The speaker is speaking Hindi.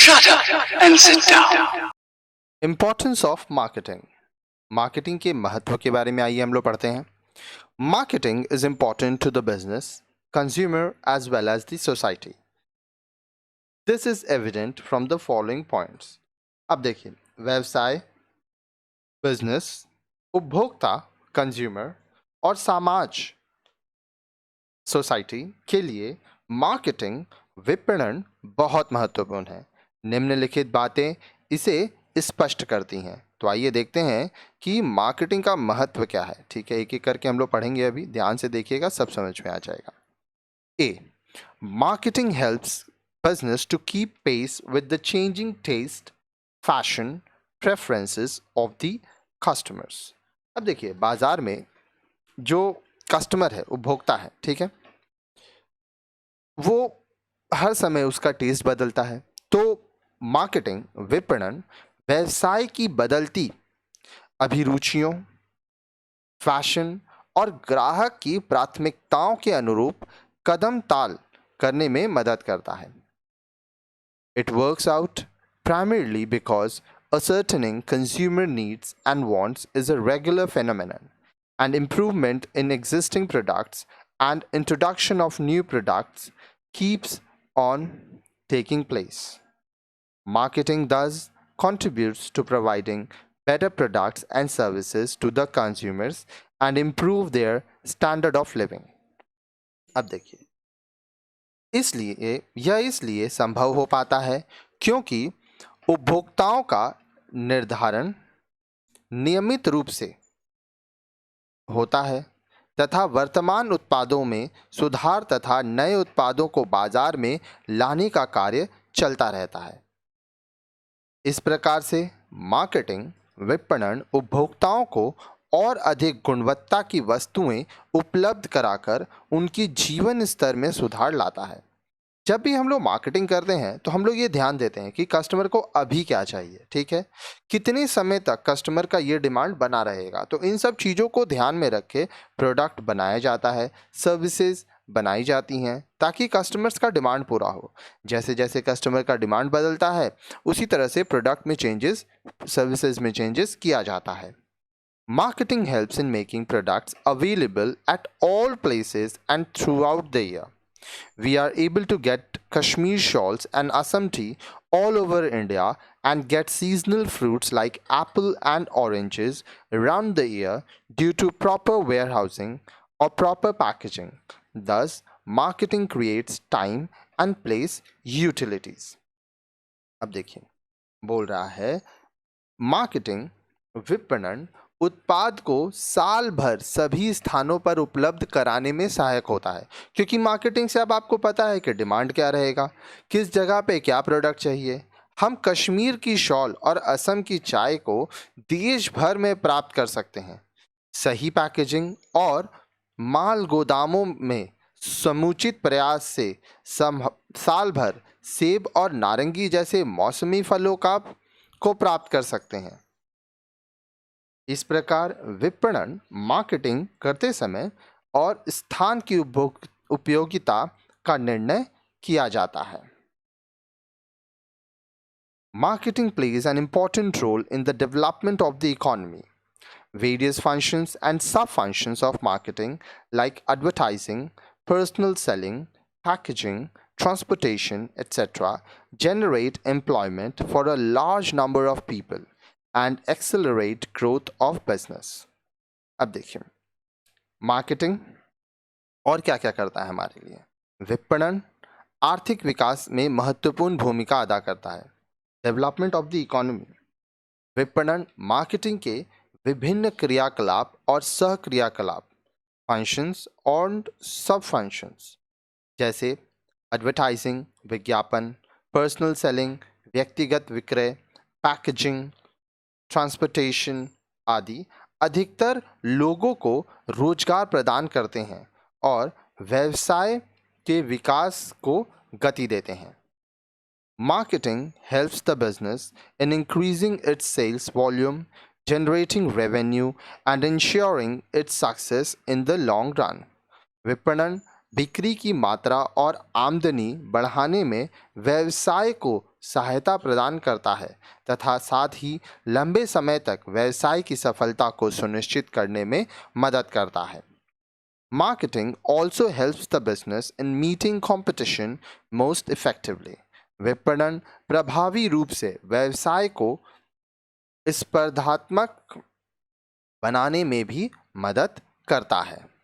Shut up and sit down. Importance of marketing. Marketing के महत्व के बारे में आइए हम लोग पढ़ते हैं। Marketing is important to the business, consumer as well as the society. This is evident from the following points. अब देखिए, व्यवसाय, बिजनेस, उपभोक्ता, कंज्यूमर और समाज, सोसाइटी के लिए मार्केटिंग, विपणन बहुत महत्वपूर्ण है। निम्नलिखित बातें इसे स्पष्ट करती हैं। तो आइए देखते हैं कि मार्केटिंग का महत्व क्या है। ठीक है, एक एक करके हम लोग पढ़ेंगे। अभी ध्यान से देखिएगा, सब समझ में आ जाएगा। A, marketing helps business to keep pace with the changing taste, fashion, preferences of the customers. अब देखिए, बाजार में जो कस्टमर है, उपभोक्ता है, ठीक है, वो हर समय उसका टेस्ट बदलता है। तो मार्केटिंग, विपणन व्यवसाय की बदलती अभिरुचियों, फैशन और ग्राहक की प्राथमिकताओं के अनुरूप कदम ताल करने में मदद करता है। It works out primarily because ascertaining consumer needs and wants is a regular phenomenon, and improvement in existing products and introduction of new products keeps on taking place. Marketing thus contributes to providing better products and services to the consumers and improve their standard of living. अब देखिए, इसलिए संभव हो पाता है क्योंकि उपभोक्ताओं का निर्धारण नियमित रूप से होता है तथा वर्तमान उत्पादों में सुधार तथा नए उत्पादों को बाजार में लाने का कार्य चलता रहता है। इस प्रकार से मार्केटिंग, विपणन उपभोक्ताओं को और अधिक गुणवत्ता की वस्तुएं उपलब्ध कराकर उनकी जीवन स्तर में सुधार लाता है। जब भी हम लोग मार्केटिंग करते हैं तो हम लोग ये ध्यान देते हैं कि कस्टमर को अभी क्या चाहिए, ठीक है, कितने समय तक कस्टमर का ये डिमांड बना रहेगा। तो इन सब चीज़ों को ध्यान में रख के प्रोडक्ट बनाया जाता है, सर्विसेज बनाई जाती हैं ताकि कस्टमर्स का डिमांड पूरा हो। जैसे जैसे कस्टमर का डिमांड बदलता है उसी तरह से प्रोडक्ट में चेंजेस, सर्विसेज में चेंजेस किया जाता है। Marketing helps in making products available at all places and through out the year. We are able to get Kashmir shawls and Assam tea all over India and get seasonal fruits like apple and oranges around the year due to proper warehousing or proper packaging. Thus, marketing creates time and place utilities. अब देखिए, बोल रहा है मार्केटिंग, विपणन उत्पाद को साल भर सभी स्थानों पर उपलब्ध कराने में सहायक होता है। क्योंकि मार्केटिंग से अब आपको पता है कि डिमांड क्या रहेगा, किस जगह पे क्या प्रोडक्ट चाहिए। हम कश्मीर की शॉल और असम की चाय को देश भर में प्राप्त कर सकते हैं। सही पैकेजिंग और माल गोदामों में समुचित प्रयास से साल भर सेब और नारंगी जैसे मौसमी फलों को प्राप्त कर सकते हैं। इस प्रकार विपणन, मार्केटिंग करते समय और स्थान की उपयोगिता का निर्णय किया जाता है। Marketing plays an important role in the development of the economy. Various functions and sub-functions of marketing like advertising, personal selling, packaging, transportation, etc. generate employment for a large number of people and accelerate growth of business. अब देखिए, मार्केटिंग और क्या क्या करता है हमारे लिए। विपणन आर्थिक विकास में महत्वपूर्ण भूमिका अदा करता है, डेवलपमेंट ऑफ द इकोनॉमी। विपणन मार्केटिंग के विभिन्न क्रियाकलाप और सह क्रियाकलाप, फंक्शंस और सब फंक्शंस जैसे एडवर्टाइजिंग विज्ञापन, पर्सनल सेलिंग व्यक्तिगत विक्रय, पैकेजिंग, ट्रांसपोर्टेशन आदि अधिकतर लोगों को रोजगार प्रदान करते हैं और व्यवसाय के विकास को गति देते हैं। Marketing helps the business in increasing its sales volume, generating revenue, and ensuring its success in the long run. विपणन बिक्री की मात्रा और आमदनी बढ़ाने में व्यवसाय को सहायता प्रदान करता है तथा साथ ही लंबे समय तक व्यवसाय की सफलता को सुनिश्चित करने में मदद करता है। Marketing also helps the business in meeting competition most effectively. विपणन प्रभावी रूप से व्यवसाय को स्पर्धात्मक बनाने में भी मदद करता है।